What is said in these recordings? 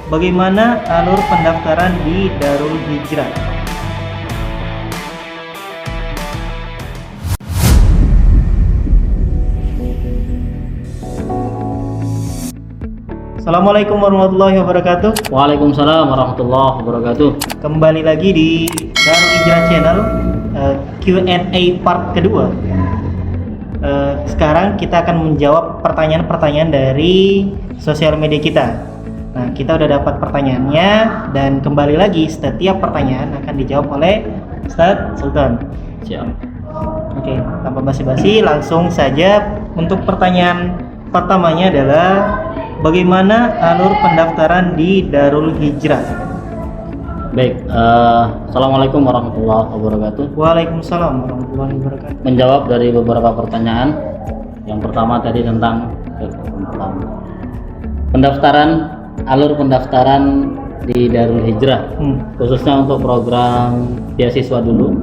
Bagaimana alur pendaftaran di Darul Hijrah? Assalamualaikum warahmatullahi wabarakatuh. Waalaikumsalam warahmatullahi wabarakatuh. Kembali lagi di Darul Hijrah Channel, Q&A part kedua. Sekarang kita akan menjawab pertanyaan-pertanyaan dari sosial media kita. Nah, kita udah dapat pertanyaannya, dan kembali lagi setiap pertanyaan akan dijawab oleh Ustadz Sultan. Siap. Oke, tanpa basi-basi langsung saja untuk pertanyaan pertamanya adalah bagaimana alur pendaftaran di Darul Hijrah? Baik, Assalamualaikum warahmatullahi wabarakatuh. Waalaikumsalam warahmatullahi wabarakatuh. Menjawab dari beberapa pertanyaan. Yang pertama tadi tentang alur pendaftaran di Darul Hijrah, khususnya untuk program beasiswa dulu.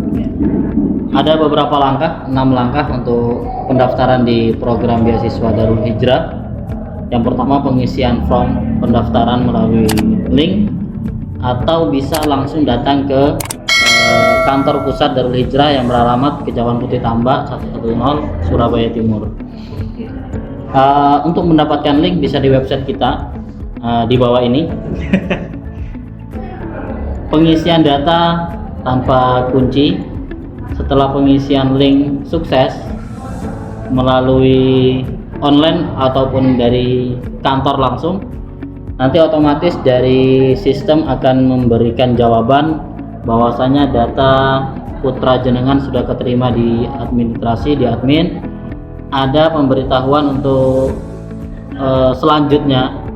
Ada beberapa langkah, 6 langkah untuk pendaftaran di program beasiswa Darul Hijrah. Yang pertama, pengisian form pendaftaran melalui link, atau bisa langsung datang ke kantor pusat Darul Hijrah yang beralamat Kejauhan Putih Tambak 110 Surabaya Timur. Untuk mendapatkan link bisa di website kita di bawah ini. Pengisian data tanpa kunci. Setelah pengisian link sukses melalui online ataupun dari kantor langsung, nanti otomatis dari sistem akan memberikan jawaban bahwasanya data putra jenengan sudah keterima di administrasi, di admin. Ada pemberitahuan untuk selanjutnya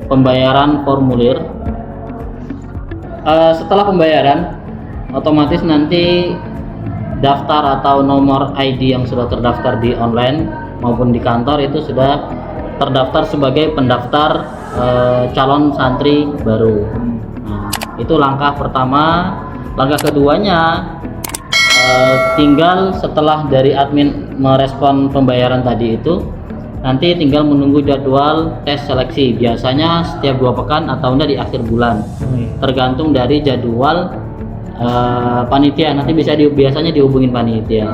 pembayaran formulir. Setelah pembayaran, otomatis nanti daftar atau nomor ID yang sudah terdaftar di online maupun di kantor itu sudah terdaftar sebagai pendaftar calon santri baru. Nah, itu langkah pertama. Langkah keduanya, tinggal setelah dari admin merespon pembayaran tadi itu, nanti tinggal menunggu jadwal tes seleksi. Biasanya setiap 2 pekan atau enggak di akhir bulan, tergantung dari jadwal panitia. Nanti biasanya dihubungin panitia.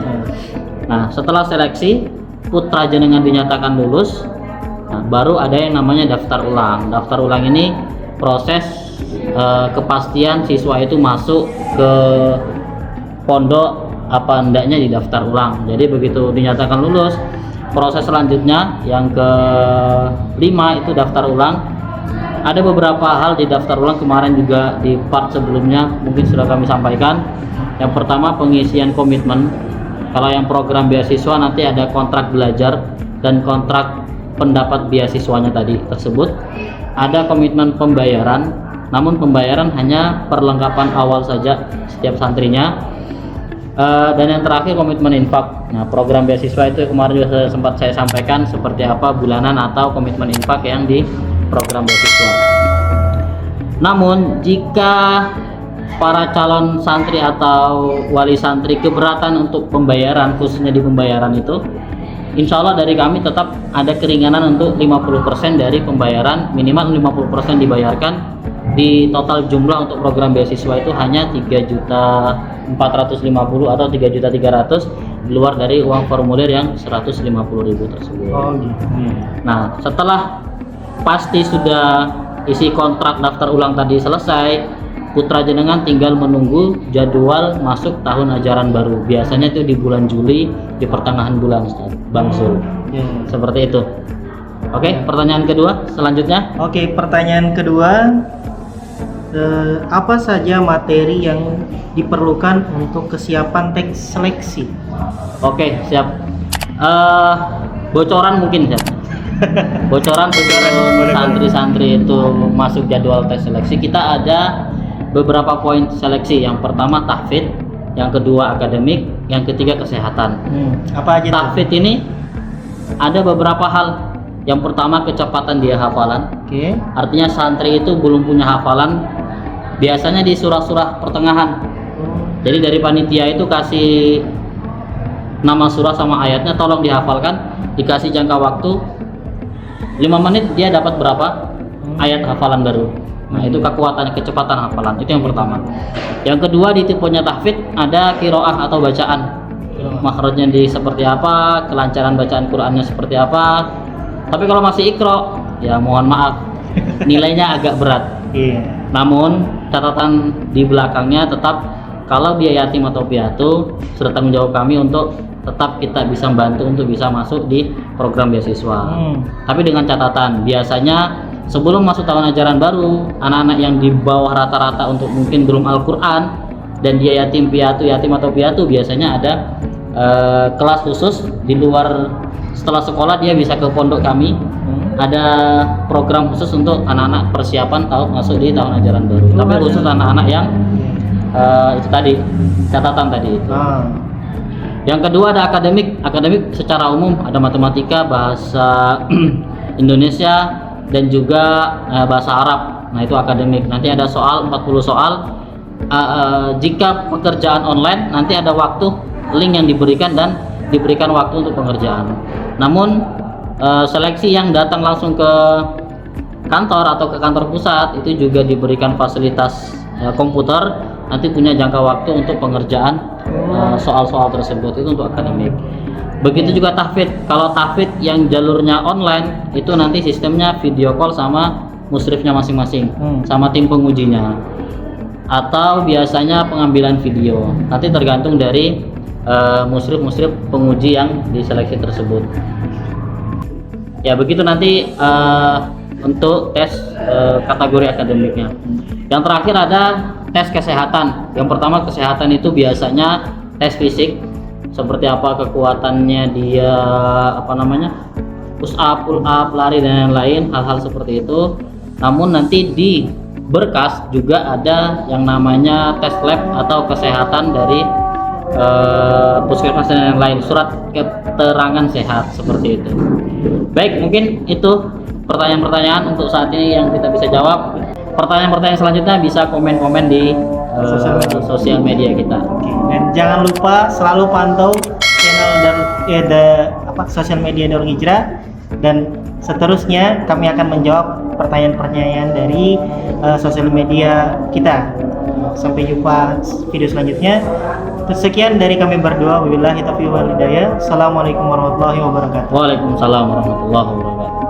Nah, setelah seleksi putra jenengan dinyatakan lulus, nah, baru ada yang namanya daftar ulang. Daftar ulang ini proses kepastian siswa itu masuk ke pondok apa hendaknya di daftar ulang. Jadi begitu dinyatakan lulus, proses selanjutnya yang ke-5 itu daftar ulang. Ada beberapa hal di daftar ulang, kemarin juga di part sebelumnya mungkin sudah kami sampaikan. Yang pertama, pengisian komitmen. Kalau yang program beasiswa nanti ada kontrak belajar dan kontrak pendapat beasiswanya tadi tersebut. Ada komitmen pembayaran, namun pembayaran hanya perlengkapan awal saja setiap santrinya. Dan yang terakhir, komitmen infak. Nah, program beasiswa itu kemarin juga sempat saya sampaikan seperti apa bulanan atau komitmen infak yang di program beasiswa. Namun jika para calon santri atau wali santri keberatan untuk pembayaran, khususnya di pembayaran itu, insya Allah dari kami tetap ada keringanan untuk 50% dari pembayaran, minimal 50% dibayarkan. Di total jumlah untuk program beasiswa itu hanya 3.450.000 atau 3.300.000 di luar dari uang formulir yang 150.000 tersebut. Nah, setelah pasti sudah isi kontrak daftar ulang tadi selesai, putra jenengan tinggal menunggu jadwal masuk tahun ajaran baru. Biasanya itu di bulan Juli, di pertengahan bulan, Bang Sul. Seperti itu. Oke, pertanyaan kedua selanjutnya. Oke, pertanyaan kedua, apa saja materi yang diperlukan untuk kesiapan teks seleksi? Oke, siap. Bocoran mungkin ya. Bocoran santri-santri itu masuk jadwal tes seleksi. Kita ada beberapa poin seleksi. Yang pertama tahfidz, yang kedua akademik, yang ketiga kesehatan. Apa aja? Tahfidz ini ada beberapa hal. Yang pertama, kecepatan dia hafalan. Artinya santri itu belum punya hafalan, biasanya di surah-surah pertengahan. Jadi dari panitia itu kasih nama surah sama ayatnya, tolong dihafalkan. Dikasih jangka waktu 5 menit, dia dapat berapa ayat hafalan baru. Nah, itu kekuatan kecepatan hafalan. Itu yang pertama. Yang kedua, di tipenya tahfidz ada qiraah atau bacaan. Makhrajnya seperti apa, kelancaran bacaan Qur'annya seperti apa. Tapi kalau masih iqra, ya mohon maaf, nilainya agak berat. Namun catatan di belakangnya tetap kalau dia yatim atau piatu, sudah tanggung jawab kami untuk tetap kita bisa membantu untuk bisa masuk di program beasiswa. Tapi dengan catatan, biasanya sebelum masuk tahun ajaran baru, anak-anak yang di bawah rata-rata untuk mungkin belum Al-Quran dan dia yatim atau piatu, biasanya ada kelas khusus di luar. Setelah sekolah dia bisa ke pondok kami. Ada program khusus untuk anak-anak persiapan masuk di tahun ajaran baru. Tapi khusus anak-anak yang itu tadi, catatan tadi itu. Yang kedua ada akademik secara umum, ada matematika, bahasa Indonesia dan juga bahasa Arab. Nah, itu akademik. Nanti ada 40 soal. Jika pekerjaan online, nanti ada waktu, link yang diberikan dan diberikan waktu untuk pengerjaan. Namun seleksi yang datang langsung ke kantor atau ke kantor pusat itu juga diberikan fasilitas komputer, nanti punya jangka waktu untuk pengerjaan soal-soal tersebut. Itu untuk akademik. Begitu juga tahfidz. Kalau tahfidz yang jalurnya online itu nanti sistemnya video call sama musyrifnya masing-masing, sama tim pengujinya, atau biasanya pengambilan video. Nanti tergantung dari musyrif penguji yang diseleksi tersebut. Ya begitu nanti untuk tes kategori akademiknya. Yang terakhir ada tes kesehatan. Yang pertama kesehatan itu biasanya tes fisik, seperti apa kekuatannya dia, push up, pull up, lari dan lain-lain, hal-hal seperti itu. Namun nanti di berkas juga ada yang namanya tes lab atau kesehatan dari puskesmas dan lain-lain, surat keterangan sehat seperti itu. Baik, mungkin itu pertanyaan-pertanyaan untuk saat ini yang kita bisa jawab. Pertanyaan-pertanyaan selanjutnya bisa komen-komen di sosial media kita. Dan jangan lupa selalu pantau channel sosial media Darul Hijrah, dan seterusnya kami akan menjawab pertanyaan-pertanyaan dari sosial media kita. Sampai jumpa video selanjutnya. Sekian dari kami berdua. Wabillahi taufiq wal hidayah. Assalamualaikum warahmatullahi wabarakatuh. Waalaikumsalam warahmatullahi wabarakatuh.